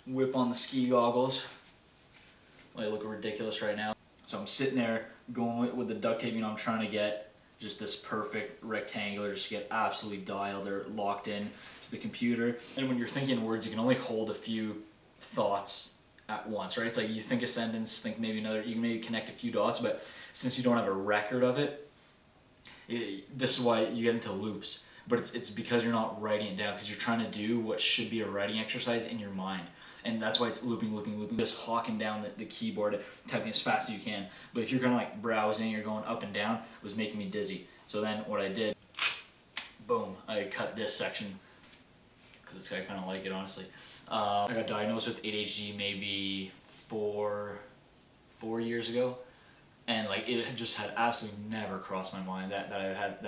whip on the ski goggles. I look ridiculous right now. So I'm sitting there going with the duct tape. I'm trying to get just this perfect rectangular, just get absolutely dialed or locked in to the computer. And when you're thinking words, you can only hold a few thoughts at once, right? It's like you think a sentence, think maybe another, you can maybe connect a few dots, but since you don't have a record of it, this is why you get into loops. But it's because you're not writing it down, because you're trying to do what should be a writing exercise in your mind. And that's why it's looping, just hawking down the keyboard, typing as fast as you can. But if you're kind of like browsing, you're going up and down, it was making me dizzy. So then what I did, boom, I cut this section, because I kind of like it, honestly. I got diagnosed with ADHD maybe four years ago. And like it just had absolutely never crossed my mind that I had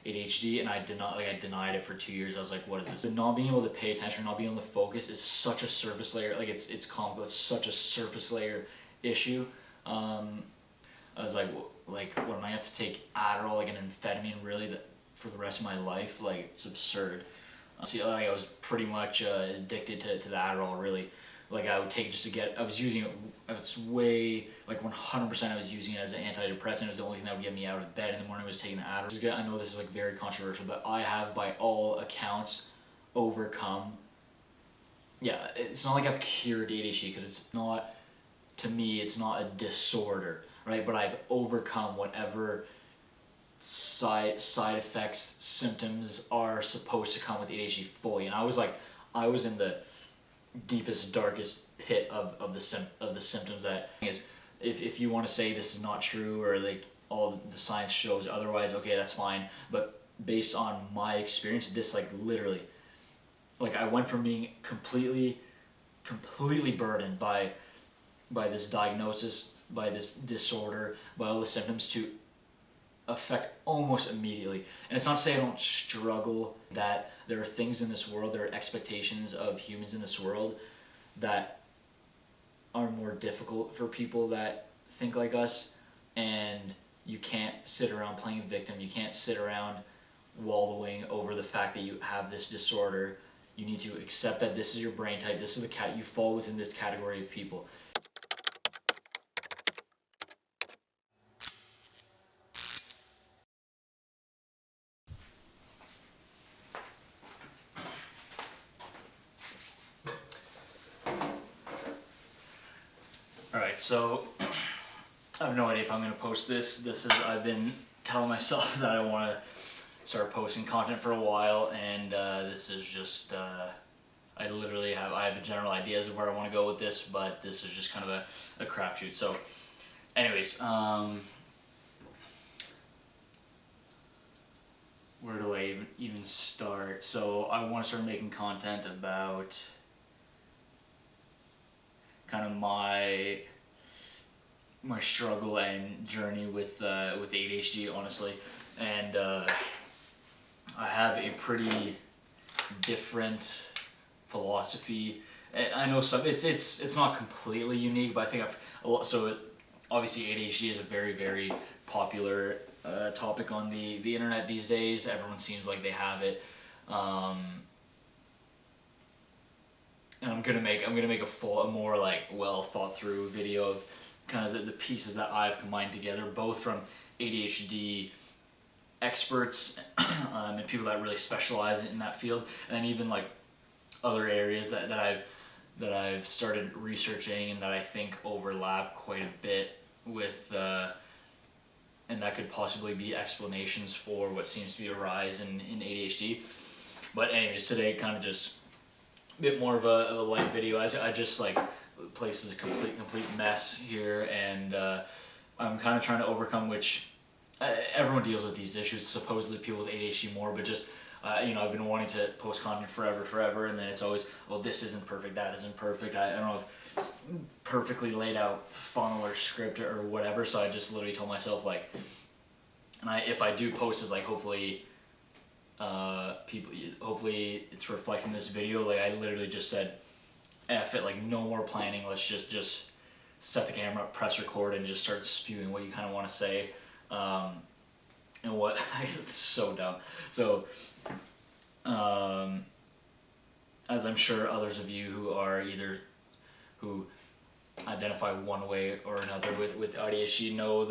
ADHD, and I denied it for 2 years. I was like, what is this? But not being able to pay attention, not being able to focus is such a surface layer. Like it's comical. It's such a surface layer issue. I was like, what am I gonna have to take Adderall, like an amphetamine, really, for the rest of my life? Like it's absurd. See, like I was pretty much addicted to the Adderall, really. Like I would take just to get, I was using it, it's way, like 100% I was using it as an antidepressant. It was the only thing that would get me out of bed in the morning, was taking the Adderall. I know this is like very controversial, but I have by all accounts overcome, yeah, it's not like I've cured ADHD, because it's not, to me, it's not a disorder, right? But I've overcome whatever side effects, symptoms are supposed to come with ADHD fully. And I was in the deepest, darkest pit of the symptoms. That is, if you want to say this is not true, or like all the science shows otherwise, okay, that's fine. But based on my experience, this like literally, like I went from being completely burdened by this diagnosis, by this disorder, by all the symptoms, to affect almost immediately. And it's not to say I don't struggle, that there are things in this world, there are expectations of humans in this world that are more difficult for people that think like us, and you can't sit around playing victim. You can't sit around wallowing over the fact that you have this disorder. You need to accept that this is your brain type, this is you fall within this category of people. Alright, so I have no idea if I'm going to post this. I've been telling myself that I want to start posting content for a while, and this is just, I have a general ideas of where I want to go with this, but this is just kind of a crapshoot. So anyways, where do I even start? So I want to start making content about kind of my struggle and journey with ADHD, honestly. And I have a pretty different philosophy. I know it's not completely unique, but I think obviously ADHD is a very, very popular topic on the internet these days. Everyone seems like they have it. And I'm gonna make a more like well thought through video of kind of the pieces that I've combined together, both from ADHD experts and people that really specialize in that field, and then even like other areas that I've started researching and that I think overlap quite a bit with, and that could possibly be explanations for what seems to be a rise in ADHD. But anyways, today kind of just a bit more of a light video. I just like, the place is a complete mess here, and I'm kind of trying to overcome, which everyone deals with these issues, supposedly people with ADHD more, but just I've been wanting to post content forever, and then it's always, well, this isn't perfect, that isn't perfect. I don't have perfectly laid out funnel or script or whatever, so I just literally told myself, like, and if I do post, is like, hopefully it's reflecting this video. Like I literally just said, F it, like no more planning, let's just set the camera up, press record, and just start spewing what you kind of want to say. And what, it's so dumb. So, as I'm sure others of you who are either who identify one way or another with ADHD know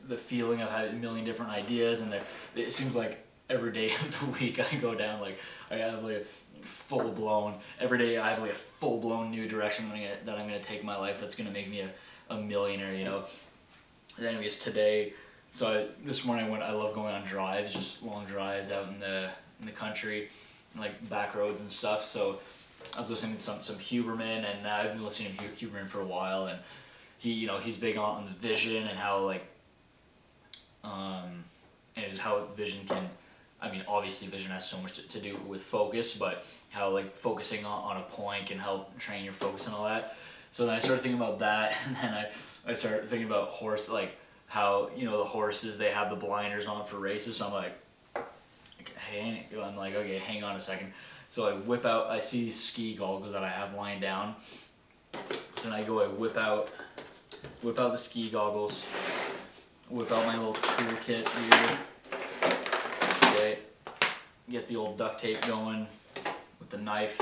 the feeling of having a million different ideas, and it seems like every day of the week I go down, like I have like a full blown, every day I have like a full blown new direction that I'm gonna take my life that's gonna make me a millionaire, you know. And anyways, today, this morning I love going on drives, just long drives out in the country, like back roads and stuff. So I was listening to some Huberman, and I've been listening to Huberman for a while, and he's big on the vision and how and it's how vision can, I mean, obviously vision has so much to do with focus, but how like focusing on a point can help train your focus and all that. So then I started thinking about that, and then I started thinking about like how, the horses, they have the blinders on for races. So I'm like, okay, hang on a second. So I see these ski goggles that I have lying down. So then I whip out the ski goggles, whip out my little toolkit here. Okay, get the old duct tape going with the knife.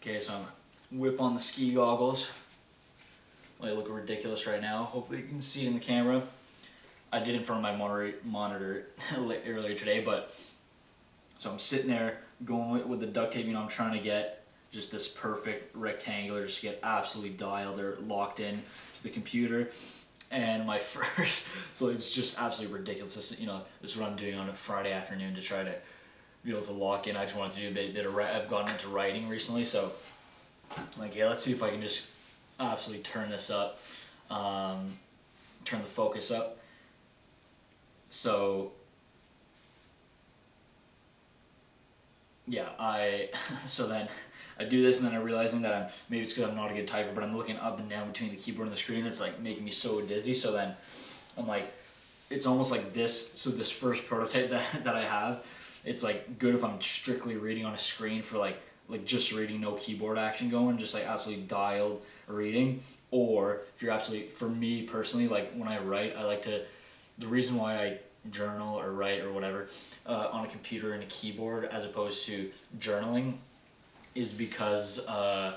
Okay, so I'm whip on the ski goggles. They look ridiculous right now. Hopefully you can see it in the camera. I did in front of my monitor earlier today, but so I'm sitting there going with the duct tape. I'm trying to get just this perfect rectangular, just get absolutely dialed or locked in to the computer. And my first, so it's just absolutely ridiculous. This is what I'm doing on a Friday afternoon to try to be able to lock in. I just wanted to do a bit of I've gotten into writing recently, so I'm like, yeah, let's see if I can just absolutely turn this up, turn the focus up. So yeah, so then I do this, and then I'm realizing that maybe it's because I'm not a good typer, but I'm looking up and down between the keyboard and the screen. It's like making me so dizzy. So then I'm like, it's almost like this. So this first prototype that I have, it's like good if I'm strictly reading on a screen for like just reading, no keyboard action going, just like absolutely dialed reading. Or if you're absolutely, for me personally, like when I write, I like to, the reason why I journal or write or whatever on a computer and a keyboard as opposed to journaling is because I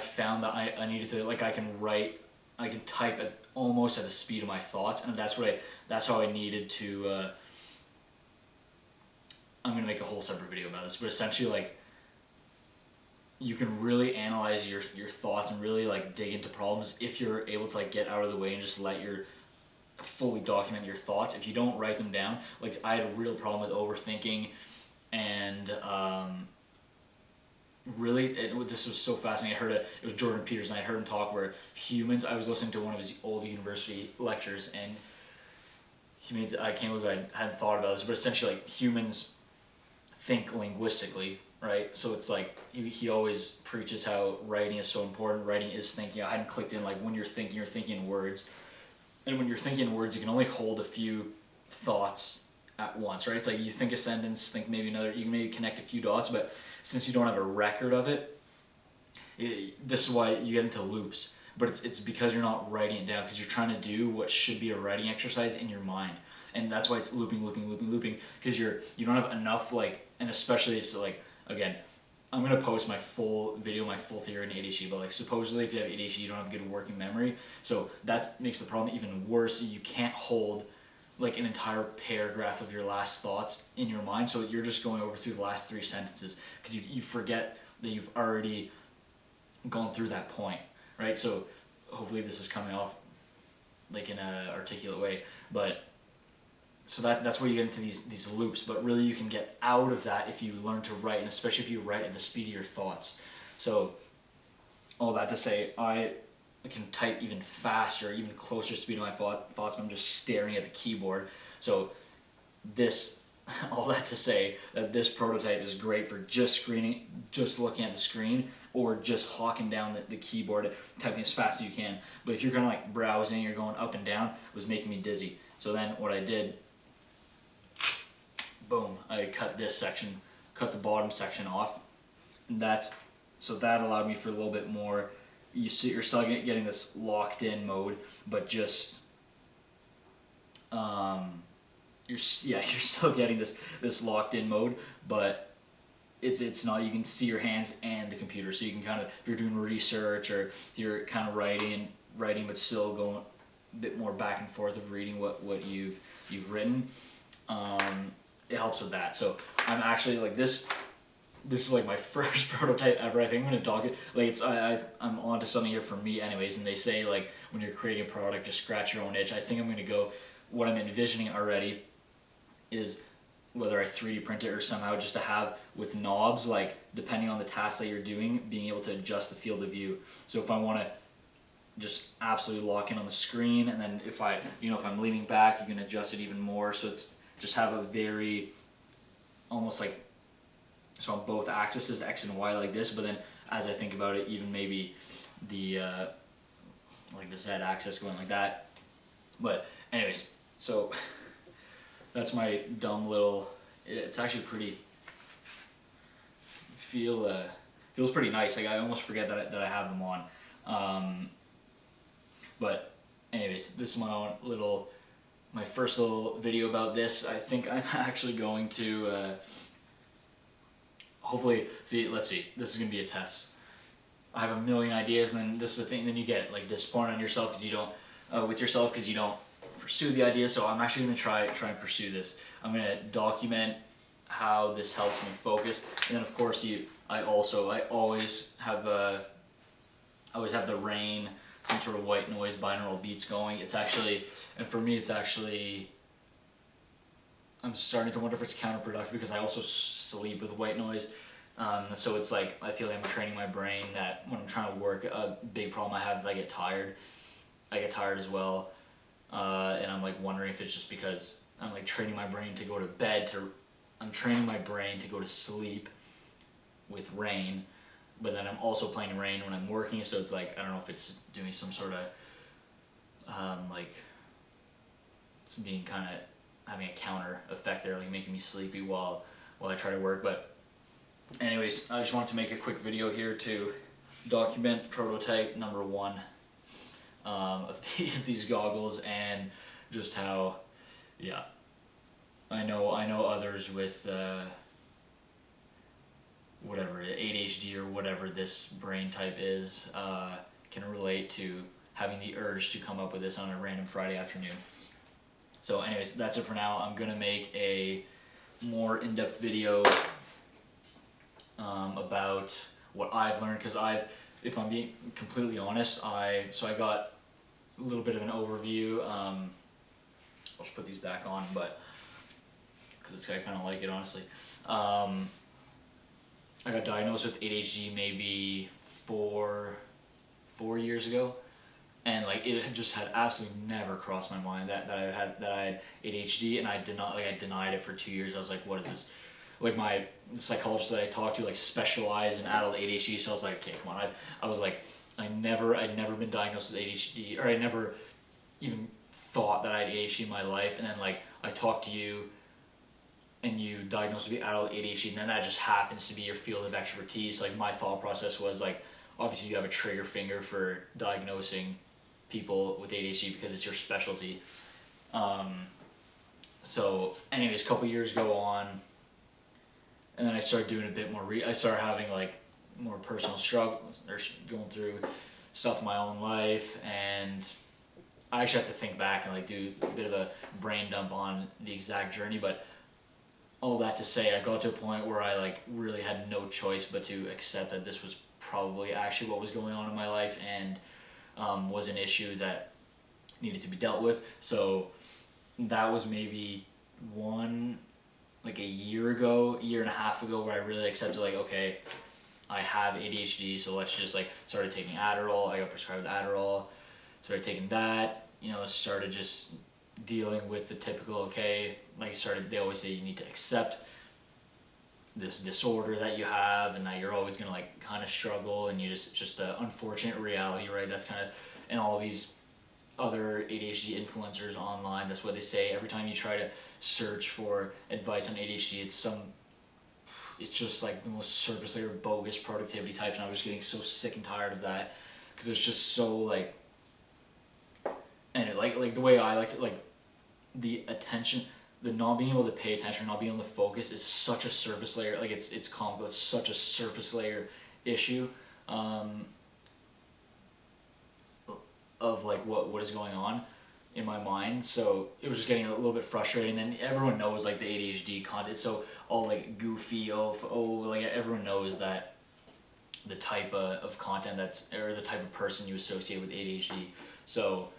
found that I needed to, like, I can type at almost at the speed of my thoughts, and that's how I needed to I'm gonna make a whole separate video about this, but essentially, like, you can really analyze your thoughts and really like dig into problems if you're able to like get out of the way and just let your fully document your thoughts. If you don't write them down, like I had a real problem with overthinking, and this was so fascinating. It was Jordan Peterson. I heard him talk where humans. I was listening to one of his old university lectures, and I can't believe I hadn't thought about this, but essentially, like, humans think linguistically, right? So it's like he always preaches how writing is so important. Writing is thinking. I hadn't clicked in, like, when you're thinking in words. And when you're thinking in words, you can only hold a few thoughts at once, right? It's like you think a sentence, think maybe another, you can maybe connect a few dots, but since you don't have a record of it, this is why you get into loops. But it's because you're not writing it down, because you're trying to do what should be a writing exercise in your mind. And that's why it's looping, because you don't have enough, like, and especially it's like, again, I'm going to post my full video, my full theory on ADHD, but like supposedly if you have ADHD, you don't have good working memory. So that makes the problem even worse. You can't hold like an entire paragraph of your last thoughts in your mind. So you're just going over through the last 3 sentences because you forget that you've already gone through that point, right? So hopefully this is coming off like in an articulate way, but so that's where you get into these loops, but really you can get out of that if you learn to write, and especially if you write at the speed of your thoughts. So all that to say, I can type even faster, even closer speed of my thoughts when I'm just staring at the keyboard. So all that to say that this prototype is great for just looking at the screen, or just hawking down the keyboard, typing as fast as you can. But if you're kind of like browsing, you're going up and down, it was making me dizzy. So then what I did, boom, I cut the bottom section off. And that allowed me for a little bit more. You're still getting this locked in mode, but just you're still getting this locked in mode, but it's not, you can see your hands and the computer, so you can kind of, if you're doing research or if you're kind of writing but still going a bit more back and forth of reading what you've written, it helps with that. So I'm actually like this is like my first prototype ever. I think I'm gonna talk it like it's I'm onto something here for me anyways. And they say like when you're creating a product, just scratch your own itch. I think I'm gonna go, what I'm envisioning already is whether I 3D print it or somehow just to have with knobs, like depending on the task that you're doing, being able to adjust the field of view. So if I want to just absolutely lock in on the screen, and then if if I'm leaning back, you can adjust it even more. So it's just have a very almost like, so on both axes, X and Y like this, but then as I think about it, even maybe the like the Z axis going like that. But anyways, so that's my dumb little, it's actually pretty, feels pretty nice. Like I almost forget that I have them on. But anyways, this is my first little video about this. I think I'm actually going to hopefully, let's see, this is going to be a test. I have a million ideas, and then this is the thing, then you get like disappointed on yourself because you don't, pursue the idea. So I'm actually going to try and pursue this. I'm going to document how this helps me focus, and then of course I always have the rain, some sort of white noise, binaural beats going. It's actually, and for me it's actually, I'm starting to wonder if it's counterproductive because I also sleep with white noise. So it's like, I feel like I'm training my brain that when I'm trying to work, a big problem I have is I get tired. I get tired as well. And I'm like wondering if it's just because I'm like training my brain to go to bed, I'm training my brain to go to sleep with rain, but then I'm also playing rain when I'm working. So it's like, I don't know if it's doing some sort of, like, it's being kind of, having a counter effect there, like making me sleepy while I try to work. But anyways, I just wanted to make a quick video here to document prototype number 1 of these goggles, and just how, yeah, I know others with whatever ADHD or whatever this brain type is can relate to having the urge to come up with this on a random Friday afternoon. So anyways, that's it for now. I'm going to make a more in-depth video about what I've learned, because if I'm being completely honest, I got a little bit of an overview. I'll just put these back on, but because I kind of like it, honestly. I got diagnosed with ADHD maybe four years ago. And like it just had absolutely never crossed my mind that I had ADHD, and I denied it for 2 years. I was like, what is this? Like the psychologist that I talked to like specialized in adult ADHD, so I was like, okay, come on. I was like, I'd never been diagnosed with ADHD, or I never even thought that I had ADHD in my life. And then like I talked to you, and you diagnosed with adult ADHD, and then that just happens to be your field of expertise. Like my thought process was like, obviously you have a trigger finger for diagnosing people with ADHD because it's your specialty. So anyways, a couple years go on, and then I started doing a bit more I started having like more personal struggles, or going through stuff in my own life, and I actually have to think back and like do a bit of a brain dump on the exact journey. But all that to say, I got to a point where I like really had no choice but to accept that this was probably actually what was going on in my life, and was an issue that needed to be dealt with. So that was maybe a year and a half ago, where I really accepted like, okay, I have ADHD, so let's just like, started taking Adderall. I got prescribed Adderall, started taking that, started just dealing with the typical, okay, they always say you need to accept this disorder that you have, and that you're always gonna like kind of struggle, and it's just an unfortunate reality, right? That's kind of, and all these other ADHD influencers online, that's what they say. Every time you try to search for advice on ADHD, it's just like the most surface layer bogus productivity types, and I was getting so sick and tired of that, because it's just so like, and like the way I like to, like the attention, the not being able to pay attention, not being able to focus is such a surface layer. Like it's comical. It's such a surface layer issue of like what is going on in my mind. So it was just getting a little bit frustrating. And then everyone knows like the ADHD content, so all like goofy, like everyone knows that the type of content or the type of person you associate with ADHD. So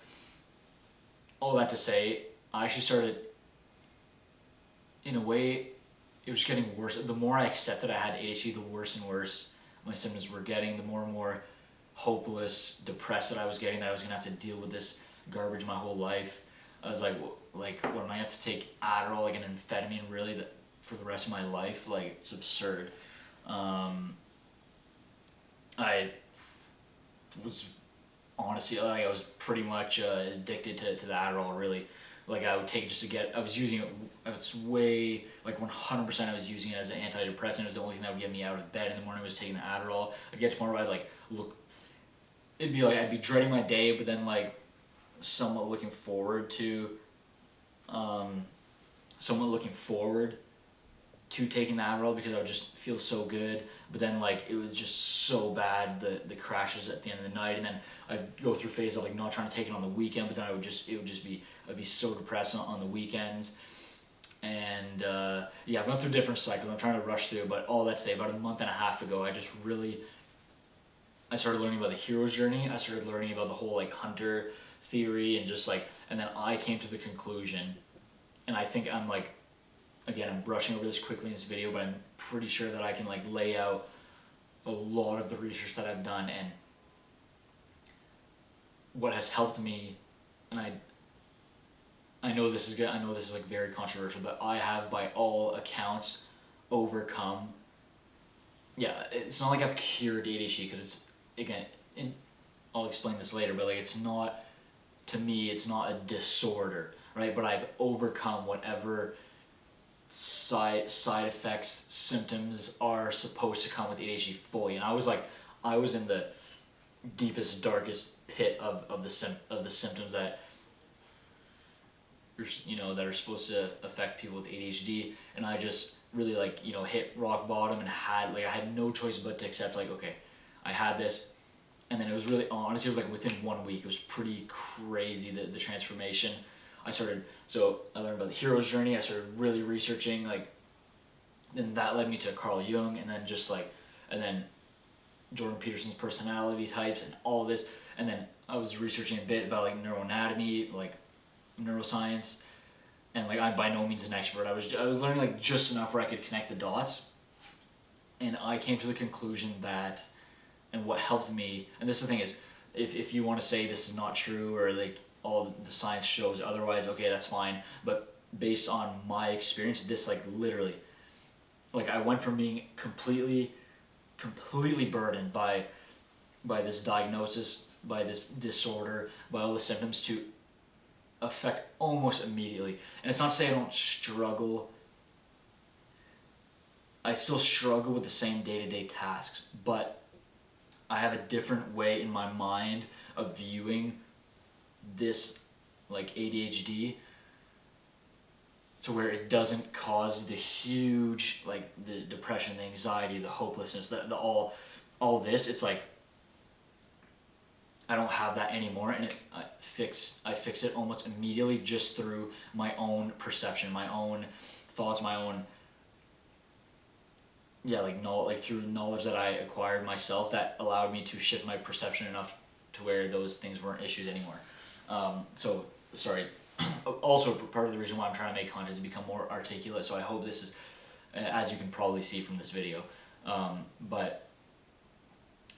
all that to say, I actually started, in a way, it was getting worse. The more I accepted I had ADHD, the worse and worse my symptoms were getting, the more and more hopeless, depressed that I was getting, that I was going to have to deal with this garbage my whole life. I was like, what am I have to take Adderall, like an amphetamine, really, for the rest of my life? Like, it's absurd. I was honestly, like, I was pretty much addicted to the Adderall, really. Like, I would take just to get, I was using it, it's way, like 100% I was using it as an antidepressant. It was the only thing that would get me out of bed in the morning, was taking the Adderall. I'd get to a point where I'd like, it'd be like, I'd be dreading my day, but then like, somewhat looking forward to taking the Adderall, because I would just feel so good. But then like it was just so bad, the crashes at the end of the night, and then I'd go through phases of like not trying to take it on the weekend, but then I'd be so depressed on the weekends. And yeah, I've gone through different cycles. I'm trying to rush through, but all that to say, about a month and a half ago, I started learning about the hero's journey. I started learning about the whole like hunter theory, and just like, and then I came to the conclusion, and I think I'm like, again, I'm brushing over this quickly in this video, but I'm pretty sure that I can like lay out a lot of the research that I've done, and what has helped me. And I know this is good. I know this is like very controversial, but I have, by all accounts, overcome. Yeah, it's not like I've cured ADHD, because it's, again, I'll explain this later, but like it's not, to me, it's not a disorder, right? But I've overcome whatever side effects, symptoms are supposed to come with ADHD fully. And I was in the deepest, darkest pit of the symptoms that that are supposed to affect people with ADHD, and I just really hit rock bottom, and I had no choice but to accept, like, okay, I had this. And then it was really, honestly, it was like within 1 week, it was pretty crazy, the transformation. I learned about the hero's journey. I started really researching, and that led me to Carl Jung, and then Jordan Peterson's personality types and all this. And then I was researching a bit about neuroanatomy, neuroscience, and I'm by no means an expert. I was learning just enough where I could connect the dots, and I came to the conclusion that, and what helped me, and this is the thing is, if you want to say this is not true, or all the science shows otherwise, okay, that's fine. But based on my experience, this literally, I went from being completely burdened by this diagnosis, by this disorder, by all the symptoms, to affect almost immediately. And it's not to say I don't struggle. I still struggle with the same day-to-day tasks, but I have a different way in my mind of viewing this ADHD, to where it doesn't cause the huge the depression, the anxiety, the hopelessness, the all this. It's I don't have that anymore, and I fix it almost immediately, just through my own perception, my own thoughts, my own through knowledge that I acquired myself, that allowed me to shift my perception enough to where those things weren't issues anymore. Also, part of the reason why I'm trying to make content is to become more articulate, so I hope this is, as you can probably see from this video, but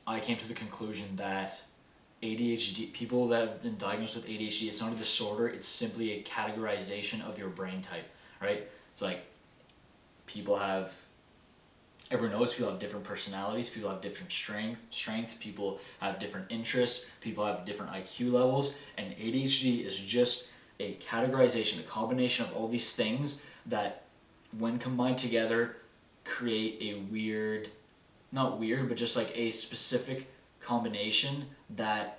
I came to the conclusion that ADHD, people that have been diagnosed with ADHD, it's not a disorder, it's simply a categorization of your brain type, right? It's everyone knows people have different personalities, people have different strengths, people have different interests, people have different IQ levels, and ADHD is just a categorization, a combination of all these things that, when combined together, create a weird, not weird, but just a specific combination that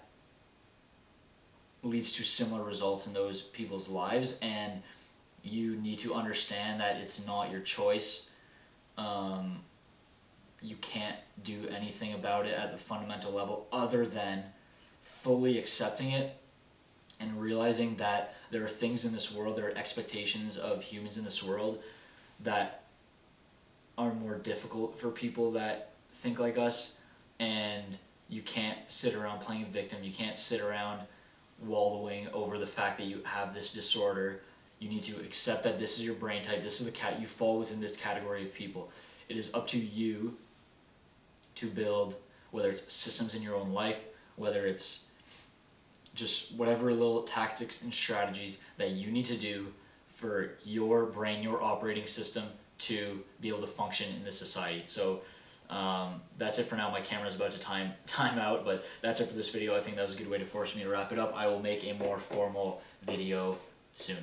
leads to similar results in those people's lives. And you need to understand that it's not your choice. You can't do anything about it at the fundamental level other than fully accepting it and realizing that there are things in this world, there are expectations of humans in this world that are more difficult for people that think like us, and you can't sit around playing victim. You can't sit around wallowing over the fact that you have this disorder. You need to accept that this is your brain type, this is you fall within this category of people. It is up to you to build, whether it's systems in your own life, whether it's just whatever little tactics and strategies that you need to do for your brain, your operating system, to be able to function in this society. So that's it for now. My camera's about to time out, but that's it for this video. I think that was a good way to force me to wrap it up. I will make a more formal video soon.